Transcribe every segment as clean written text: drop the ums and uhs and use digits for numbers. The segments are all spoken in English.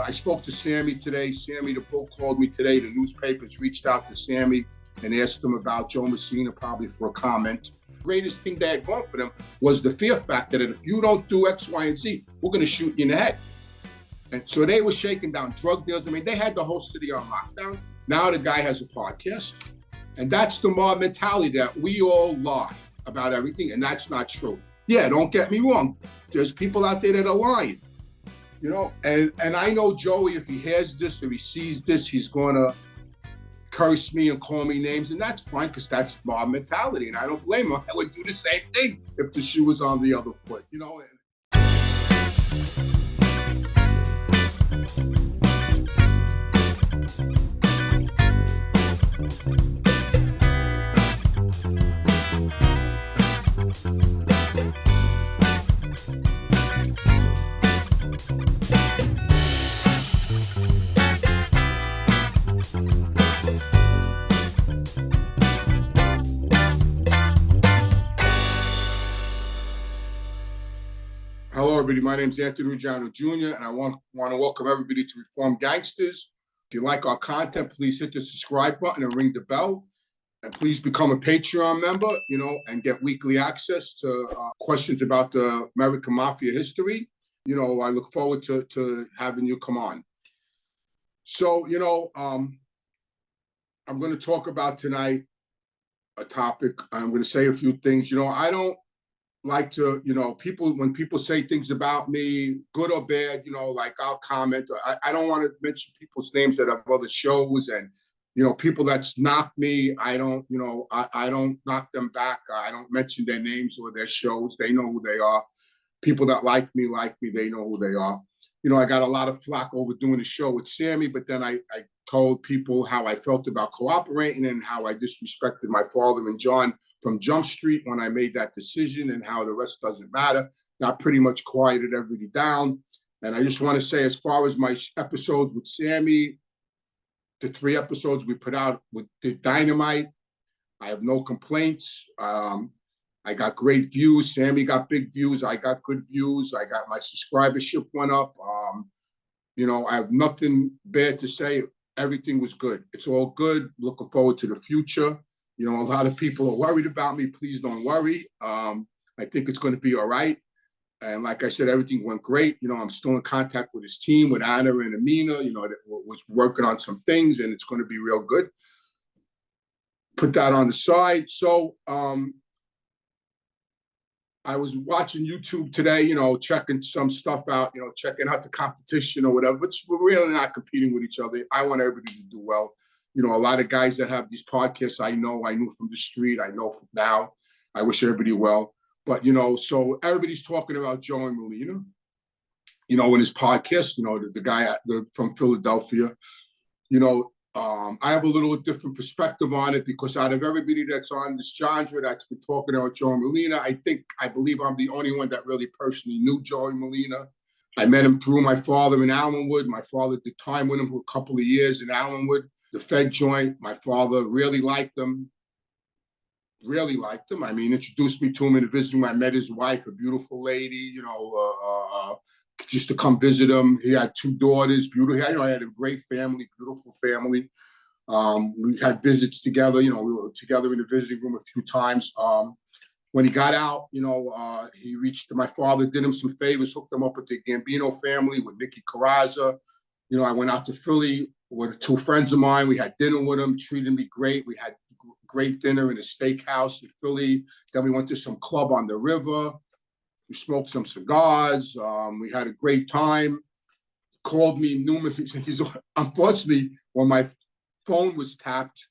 I spoke to Sammy today. Sammy, the Bull, called me today. The newspapers reached out to Sammy and asked him about Joe Messina, probably for a comment. The greatest thing they had going for them was the fear factor that if you don't do X, Y, and Z, we're going to shoot you in the head. And so they were shaking down drug dealers. I mean, they had the whole city on lockdown. Now the guy has a podcast. And that's the mob mentality that we all lie about everything, and that's not true. Yeah, don't get me wrong. There's people out there that are lying, you know? And I know Joey, if he hears this or he sees this, he's gonna curse me and call me names, and that's fine, because that's mob mentality, and I don't blame him. I would do the same thing if the shoe was on the other foot, you know? Hello, everybody. My name is Anthony Ruggiano Jr., and I want to welcome everybody to Reform Gangsters. If you like our content, please hit the subscribe button and ring the bell. And please become a Patreon member, you know, and get weekly access to questions about the American Mafia history. You know, I look forward to having you come on. So, you know, I'm going to talk about tonight a topic. I'm going to say a few things. You know, I don't like to, you know, when people say things about me, good or bad, you know, like I'll comment. I don't want to mention people's names that have other shows, and, you know, people that's knocked me, I don't, you know, I don't knock them back. I don't mention their names or their shows. They know who they are. People that like me, they know who they are. You know, I got a lot of flack over doing the show with Sammy, but then I told people how I felt about cooperating and how I disrespected my father and John from Jump Street when I made that decision, and how the rest doesn't matter. That pretty much quieted everybody down. And I just want to say, as far as my episodes with Sammy, the 3 episodes we put out with the Dynamite, I have no complaints. I got great views. Sammy got big views. I got good views. I got my subscribership went up. You know, I have nothing bad to say. Everything was good. It's all good. Looking forward to the future. You know, a lot of people are worried about me. Please don't worry. I think it's going to be all right. And like I said, everything went great. You know, I'm still in contact with his team, with Anna and Amina, you know, that was working on some things, and it's going to be real good. Put that on the side. So I was watching YouTube today, you know, checking some stuff out, you know, checking out the competition or whatever, but we're really not competing with each other. I want everybody to do well. You know, a lot of guys that have these podcasts, I knew from the street, I know from now. I wish everybody well. But, you know, so everybody's talking about Joey Molina, you know, in his podcast, you know, the guy from Philadelphia. You know, I have a little different perspective on it, because out of everybody that's on this genre that's been talking about Joey Molina, I believe I'm the only one that really personally knew Joey Molina. I met him through my father in Allenwood. My father did time with him for a couple of years in Allenwood, the Fed joint. My father really liked him. I mean, introduced me to him in the visiting room. I met his wife, a beautiful lady, you know, used to come visit him. He had 2 daughters, beautiful. You know, I had a great family, beautiful family. We had visits together, you know, we were together in the visiting room a few times. When he got out, you know, he reached to my father, did him some favors, hooked him up with the Gambino family, with Nicky Carrazza. You know, I went out to Philly with 2 friends of mine. We had dinner with him, treated me great. We had great dinner in a steakhouse in Philly. Then we went to some club on the river. We smoked some cigars. We had a great time. Called me numerous. Unfortunately, when my phone was tapped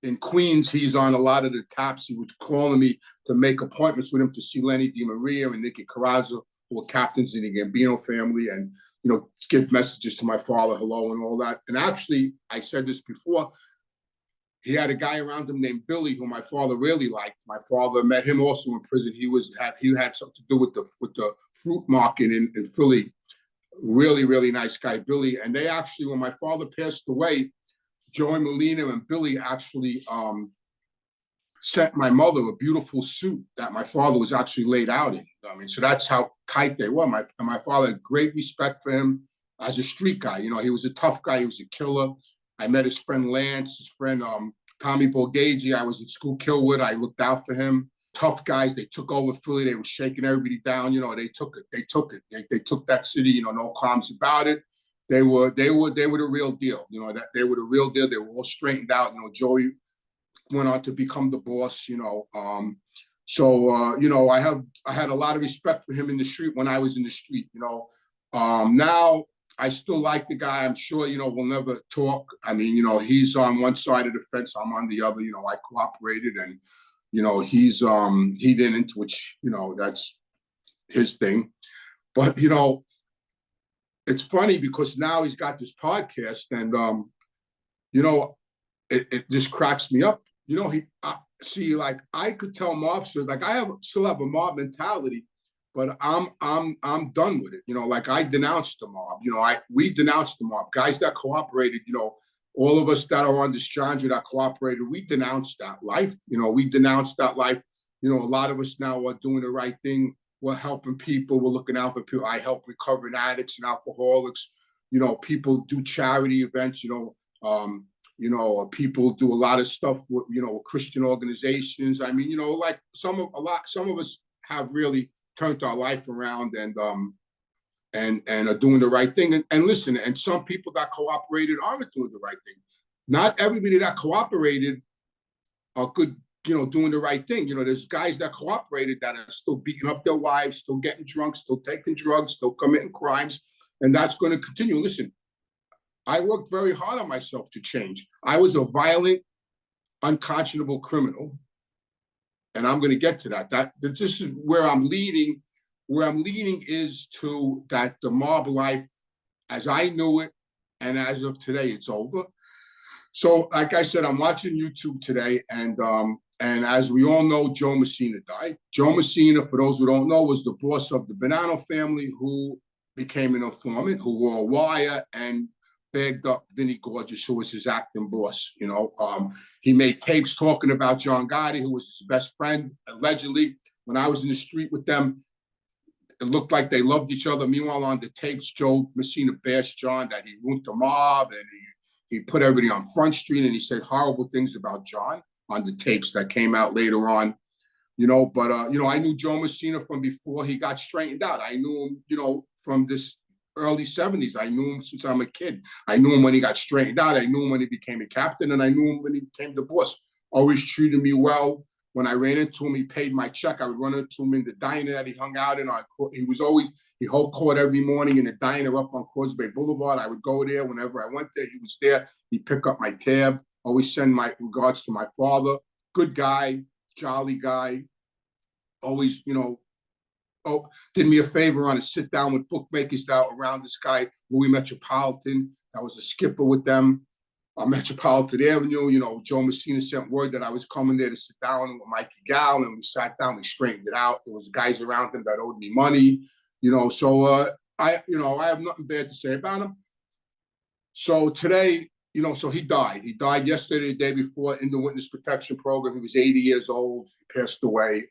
in Queens, he's on a lot of the taps. He was calling me to make appointments with him to see Lenny DiMaria and Nicky Carrazza, who were captains in the Gambino family, and, you know, give messages to my father, hello, and all that. And actually, I said this before, he had a guy around him named Billy, who my father really liked. My father met him also in prison. He had something to do with the fruit market in Philly. Really, really nice guy, Billy. And they actually, when my father passed away, Joey Molina and Billy actually sent my mother a beautiful suit that my father was actually laid out in. I mean, so that's how tight they were. My father had great respect for him. as a street guy. You know, he was a tough guy. He was a killer. I met his friend Lance, his friend Tommy Borghese. I was at school Killwood. I looked out for him. Tough guys. They took over Philly. They were shaking everybody down. You know, they took it. They took it. They took that city. You know, no qualms about it. They were the real deal. You know, that they were the real deal. They were all straightened out. You know, Joey went on to become the boss. You know, you know, I had a lot of respect for him in the street when I was in the street. You know, now I still like the guy. I'm sure, you know, we'll never talk. I mean, you know, he's on one side of the fence. I'm on the other. You know, I cooperated, and you know, he didn't, which, you know, that's his thing. But you know, it's funny because now he's got this podcast, and you know, it just cracks me up. You know, see, like, I could tell mobsters, like, still have a mob mentality, but I'm done with it. You know, like, I denounced the mob. You know, we denounced the mob. Guys that cooperated, you know, all of us that are on this genre that cooperated, we denounced that life. You know, we denounced that life. You know, a lot of us now are doing the right thing. We're helping people. We're looking out for people. I help recovering addicts and alcoholics. You know, people do charity events. You know, people do a lot of stuff with, you know, Christian organizations. I mean, you know, like some of us have really turned our life around and are doing the right thing. And listen, and some people that cooperated aren't doing the right thing. Not everybody that cooperated are good, you know, doing the right thing. You know, there's guys that cooperated that are still beating up their wives, still getting drunk, still taking drugs, still committing crimes, and that's going to continue. Listen, I worked very hard on myself to change. I was a violent, unconscionable criminal, and I'm going to get to that. This is where I'm leading. Where I'm leading is to that the mob life, as I knew it, and as of today, it's over. So, like I said, I'm watching YouTube today, and as we all know, Joe Messina died. Joe Messina, for those who don't know, was the boss of the Bonanno family, who became an informant, who wore a wire and bagged up Vinny Gorgeous, who was his acting boss. You know, he made tapes talking about John Gotti, who was his best friend, allegedly. When I was in the street with them, it looked like they loved each other. Meanwhile, on the tapes, Joe Messina bashed John, that he ruined the mob, and he put everybody on Front Street, and he said horrible things about John on the tapes that came out later on. You know, but, you know, I knew Joe Messina from before he got straightened out. I knew him, you know, from this early 70s. I knew him since I'm a kid. I knew him when he got straightened out. I knew him when he became a captain, and I knew him when he became the boss. Always treated me well. When I ran into him, he paid my check. I would run into him in the diner that he hung out in. He held court every morning in the diner up on Causeway Boulevard. I would go there whenever I went there. He was there. He'd pick up my tab. Always send my regards to my father. Good guy, jolly guy. Always, you know, did me a favor on a sit down with bookmakers that were around this guy, Louis Metropolitan. I was a skipper with them on Metropolitan Avenue. You know, Joe Messina sent word that I was coming there to sit down with Mikey Gal, and we sat down, we straightened it out. There was guys around him that owed me money, you know, so I have nothing bad to say about him. So today, you know, so he died. He died yesterday, the day before, in the witness protection program. He was 80 years old. He passed away.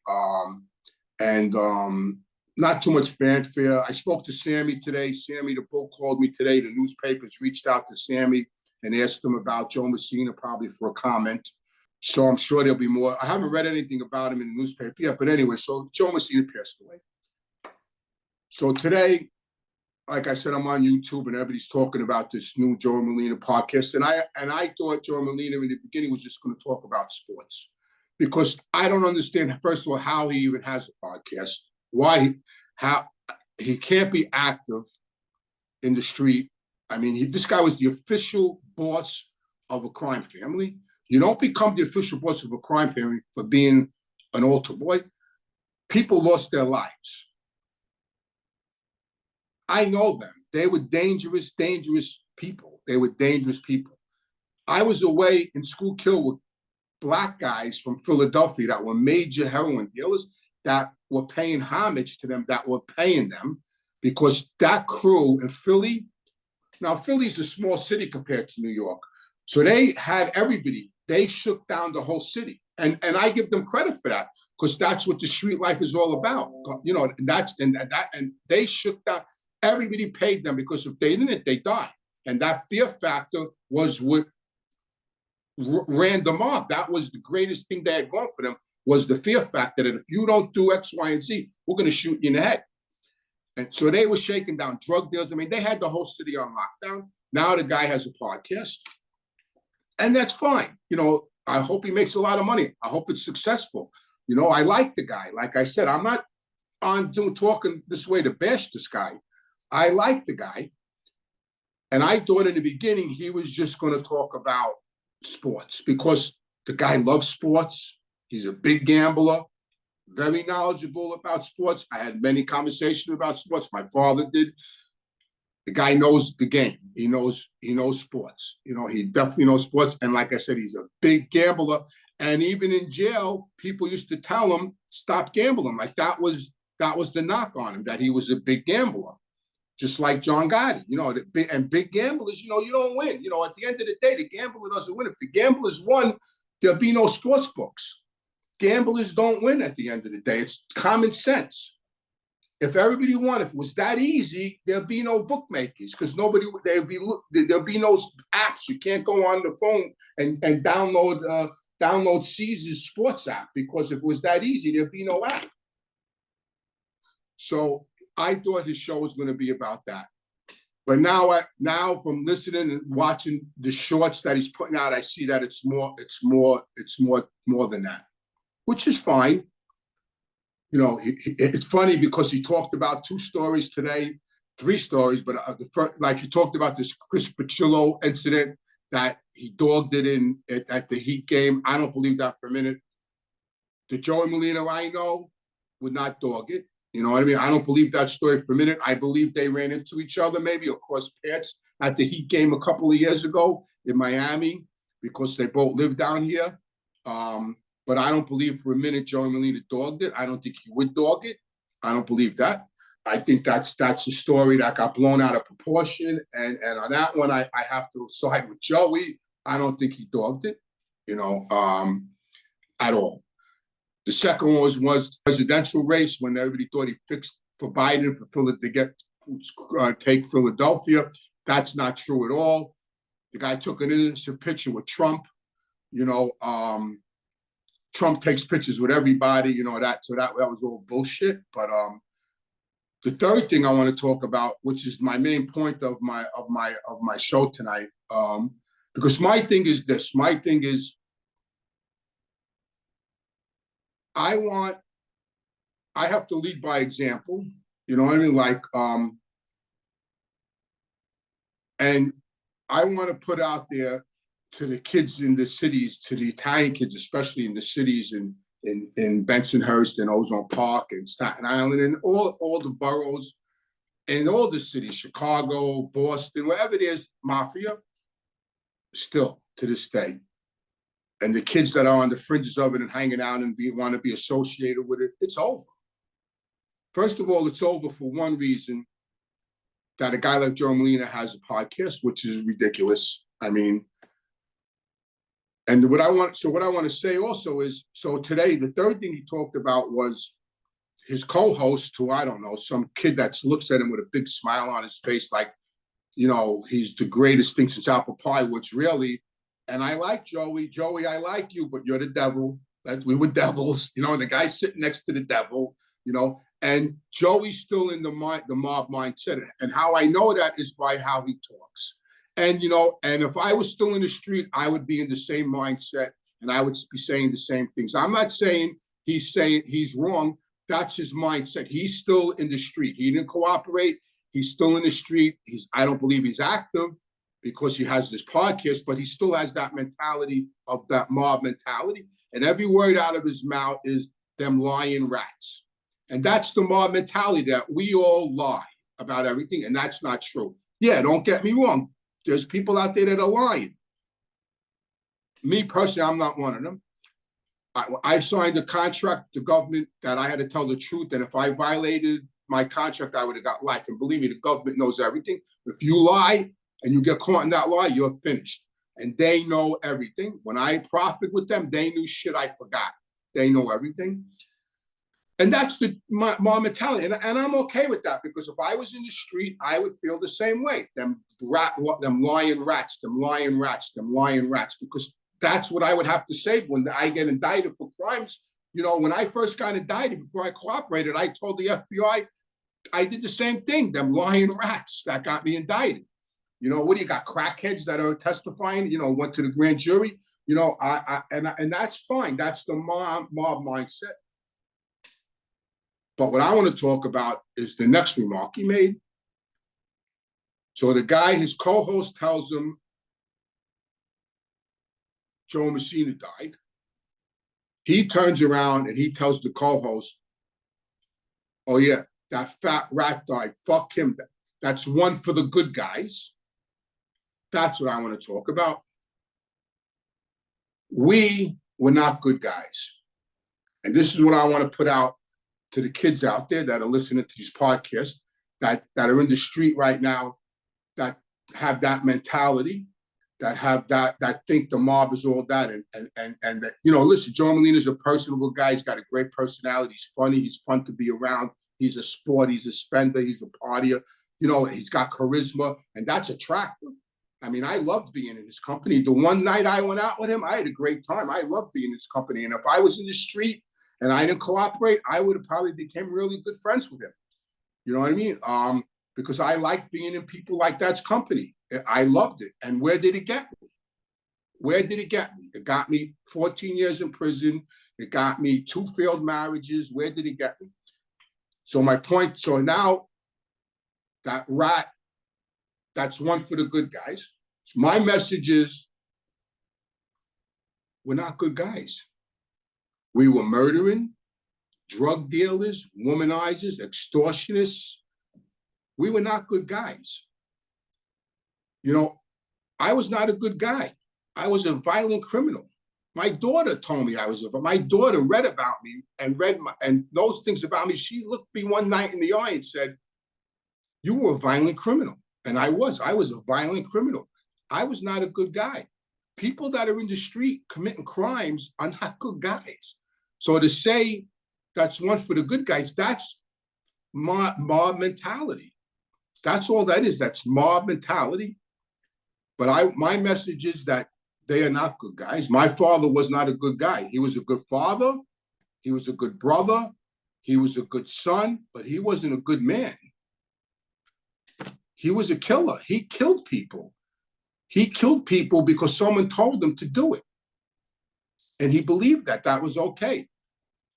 Not too much fanfare. I spoke to Sammy today. Sammy the Bull called me today. The newspapers reached out to Sammy and asked him about Joe Messina, probably for a comment. So I'm sure there'll be more. I haven't read anything about him in the newspaper yet, but anyway, so Joe Messina passed away. So today, like I said, I'm on YouTube and everybody's talking about this new Joe Molina podcast. And I thought Joe Molina in the beginning was just going to talk about sports, because I don't understand, first of all, how he even has a podcast. How he can't be active in the street. I mean, this guy was the official boss of a crime family. You don't become the official boss of a crime family for being an altar boy. People lost their lives. I know them. They were dangerous people. They were dangerous people. I was away in school kill with black guys from Philadelphia that were major heroin dealers, that were paying homage to them, that were paying them, because that crew in Philly, now Philly's a small city compared to New York, so they had everybody. They shook down the whole city, and I give them credit for that, because that's what the street life is all about. You know, and they shook down. Everybody paid them because if they didn't, they died. And that fear factor was what ran them off. That was the greatest thing they had going for them, was the fear factor that if you don't do X, Y, and Z, we're going to shoot you in the head. And so they were shaking down drug deals. I mean, they had the whole city on lockdown. Now the guy has a podcast. And that's fine. You know, I hope he makes a lot of money. I hope it's successful. You know, I like the guy. Like I said, I'm not talking this way to bash this guy. I like the guy. And I thought in the beginning he was just going to talk about sports because the guy loves sports. He's a big gambler, very knowledgeable about sports. I had many conversations about sports. My father did. The guy knows the game. He knows sports. You know, he definitely knows sports. And like I said, he's a big gambler. And even in jail, people used to tell him, stop gambling. Like that was the knock on him, that he was a big gambler. Just like John Gotti, you know, and big gamblers, you know, you don't win. You know, at the end of the day, the gambler doesn't win. If the gamblers won, there'll be no sports books. Gamblers don't win at the end of the day. It's common sense. If everybody won, if it was that easy, there'd be no bookmakers because there'll be no apps. You can't go on the phone and download Caesar's sports app because if it was that easy, there'd be no app. So I thought his show was going to be about that. But now from listening and watching the shorts that he's putting out, I see that it's more than that, which is fine. You know, it's funny because he talked about 2 stories today, 3 stories, but the first, like you talked about this Chris Pacillo incident that he dogged it at the Heat game. I don't believe that for a minute. The Joey Molina I know would not dog it. You know what I mean? I don't believe that story for a minute. I believe they ran into each other, maybe, or crossed paths at the Heat game a couple of years ago in Miami because they both live down here. But I don't believe for a minute Joey Molina dogged it. I don't think he would dog it. I don't believe that. I think that's a story that got blown out of proportion. And on that one, I have to side with Joey. I don't think he dogged it, you know, at all. The second one was the presidential race when everybody thought he fixed for Biden to take Philadelphia. That's not true at all. The guy took an innocent picture with Trump. You know, Trump takes pictures with everybody. You know that. So that was all bullshit. But the third thing I want to talk about, which is my main point of my show tonight, because my thing is this. My thing is, I have to lead by example, you know what I mean? Like, and I want to put out there to the kids in the cities, to the Italian kids, especially in the cities in Bensonhurst and Ozone Park and Staten Island and all the boroughs and all the cities, Chicago, Boston, wherever there's mafia, still to this day. And the kids that are on the fringes of it and hanging out and want to be associated with it, it's over. First of all, it's over for one reason, that a guy like Joe Molina has a podcast, which is ridiculous. I mean, and what I want to say also is, so today, the third thing he talked about was his co-host, who I don't know, some kid that looks at him with a big smile on his face, like, you know, he's the greatest thing since apple pie, which really. And I like Joey. Joey, I like you, but you're the devil. We were devils, you know, and the guy's sitting next to the devil, you know, and Joey's still in the mob mindset. And how I know that is by how he talks. And, you know, and if I was still in the street, I would be in the same mindset and I would be saying the same things. I'm not saying he's wrong. That's his mindset. He's still in the street. He didn't cooperate. He's still in the street. I don't believe he's active, because he has this podcast, but he still has that mentality of that mob mentality. And every word out of his mouth is them lying rats. And that's the mob mentality, that we all lie about everything. And that's not true. Yeah, don't get me wrong. There's people out there that are lying. Me personally, I'm not one of them. I signed a contract, the government, that I had to tell the truth. And if I violated my contract, I would have got life. And believe me, the government knows everything. If you lie, and you get caught in that lie, you're finished. And they know everything. When I profit with them, they knew shit I forgot. They know everything. And that's the mob mentality. And I'm okay with that, because if I was in the street, I would feel the same way. Them lying rats, because that's what I would have to say when I get indicted for crimes. You know, when I first got indicted, before I cooperated, I told the FBI, I did the same thing. Them lying rats that got me indicted. You know, what do you got? Crackheads that are testifying, you know, went to the grand jury. You know, and that's fine. That's the mob mindset. But what I want to talk about is the next remark he made. So the guy, his co-host, tells him Joe Messina died. He turns around and he tells the co-host, oh yeah, that fat rat died. Fuck him. That's one for the good guys. That's what I want to talk about. We were not good guys. And this is what I want to put out to the kids out there that are listening to these podcasts, that are in the street right now, that have that mentality, that think the mob is all that, and that, you know, listen, Joe Molina's a personable guy. He's got a great personality. He's funny. He's fun to be around. He's a sport. He's a spender. He's a partier. You know, he's got charisma, and that's attractive. I mean, I loved being in his company. The one night I went out with him, I had a great time. I loved being in his company. And if I was in the street and I didn't cooperate, I would have probably became really good friends with him. You know what I mean? Because I like being in people like that's company. I loved it. And where did it get me? Where did it get me? It got me 14 years in prison. It got me 2 failed marriages. Where did it get me? So my point, so now that rat, that's one for the good guys. So my message is, we're not good guys. We were murdering, drug dealers, womanizers, extortionists. We were not good guys. You know, I was not a good guy. I was a violent criminal. My daughter told me I was my daughter read about me and those things about me. She looked me one night in the eye and said, you were a violent criminal. And I was a violent criminal. I was not a good guy. People that are in the street committing crimes are not good guys. So to say that's one for the good guys, that's mob mentality. That's all that is. That's mob mentality. But my message is that they are not good guys. My father was not a good guy. He was a good father. He was a good brother. He was a good son, but he wasn't a good man. He was a killer. He killed people. He killed people because someone told him to do it. And he believed that that was okay.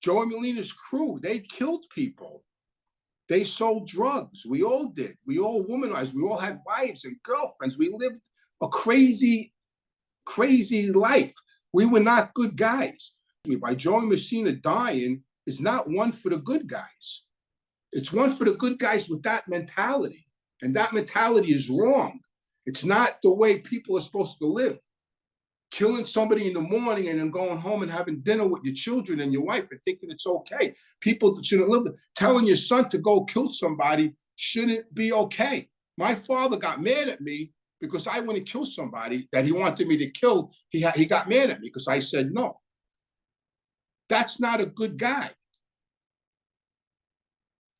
Joe Molina's crew, they killed people. They sold drugs. We all did. We all womanized. We all had wives and girlfriends. We lived a crazy, crazy life. We were not good guys. By Joe Messina dying is not one for the good guys. It's one for the good guys with that mentality. And that mentality is wrong. It's not the way people are supposed to live. Killing somebody in the morning and then going home and having dinner with your children and your wife and thinking it's okay. People that shouldn't live there. Telling your son to go kill somebody shouldn't be okay. My father got mad at me because I went to kill somebody that he wanted me to kill. He got mad at me because I said no. That's not a good guy.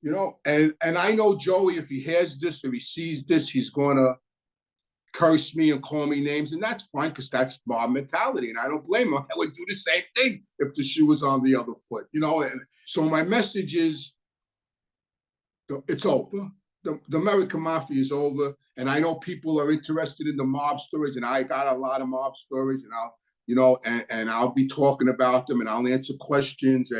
You know, and I know Joey, if he hears this or he sees this, he's going to curse me and call me names, and that's fine because that's mob mentality, and I don't blame him. I would do the same thing if the shoe was on the other foot, you know. And so my message is, it's over. The American Mafia is over, and I know people are interested in the mob stories, and I got a lot of mob stories, and I'll, you know, and I'll be talking about them, and I'll answer questions,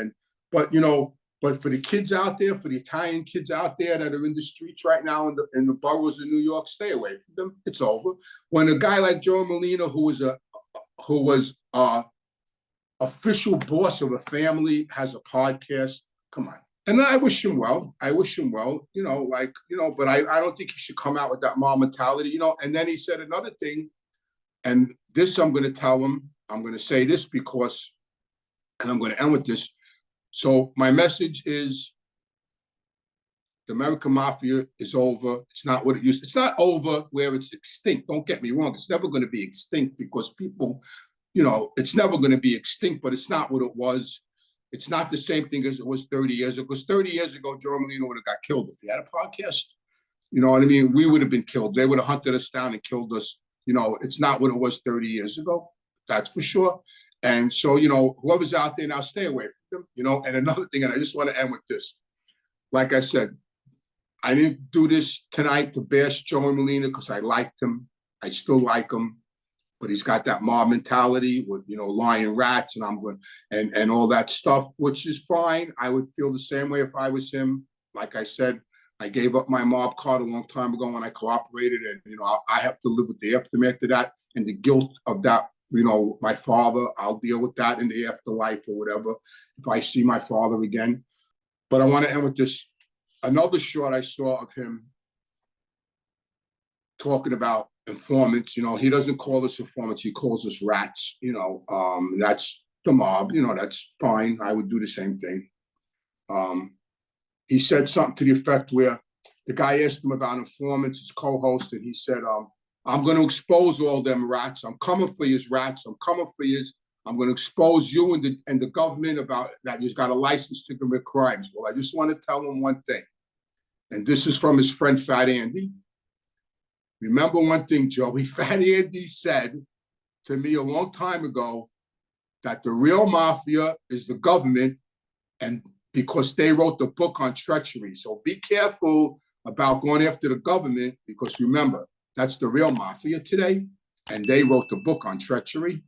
but you know. But for the kids out there, for the Italian kids out there that are in the streets right now in the boroughs of New York, stay away from them. It's over. When a guy like Joe Molina, who was official boss of a family, has a podcast, come on. And I wish him well. I wish him well. You know, like, you know. But I don't think he should come out with that mob mentality. You know. And then he said another thing, and this I'm going to tell him. I'm going to say this because, and I'm going to end with this. So my message is, the American Mafia is over. It's not what it used to. It's not over where it's extinct. Don't get me wrong. It's never going to be extinct because people, you know, it's never going to be extinct, but it's not what it was. It's not the same thing as it was 30 years ago. Because 30 years ago, Joe Molino would have got killed if he had a podcast. You know what I mean? We would have been killed. They would have hunted us down and killed us. You know, it's not what it was 30 years ago. That's for sure. And so, you know, whoever's out there now, stay away from them. You know, and another thing, and I just want to end with this. Like I said, I didn't do this tonight to bash Joey Molina because I liked him. I still like him. But he's got that mob mentality with, you know, lying rats and I'm going and all that stuff, which is fine. I would feel the same way if I was him. Like I said, I gave up my mob card a long time ago when I cooperated, and you know, I have to live with the aftermath of that and the guilt of that. You know, my father, I'll deal with that in the afterlife or whatever if I see my father again. But I want to end with this. Another short I saw of him talking about informants. You know, he doesn't call us informants, he calls us rats. You know, that's the mob. You know, that's fine. I would do the same thing. He said something to the effect where the guy asked him about informants, his co-host, and he said, I'm going to expose all them rats. I'm coming for you, rats. I'm coming for you. I'm going to expose you and the government about that you've got a license to commit crimes. Well, I just want to tell him one thing, and this is from his friend Fat Andy. Remember one thing, Joey. Fat Andy said to me a long time ago that the real mafia is the government, and because they wrote the book on treachery. So be careful about going after the government, because remember, that's the real mafia today, and they wrote the book on treachery.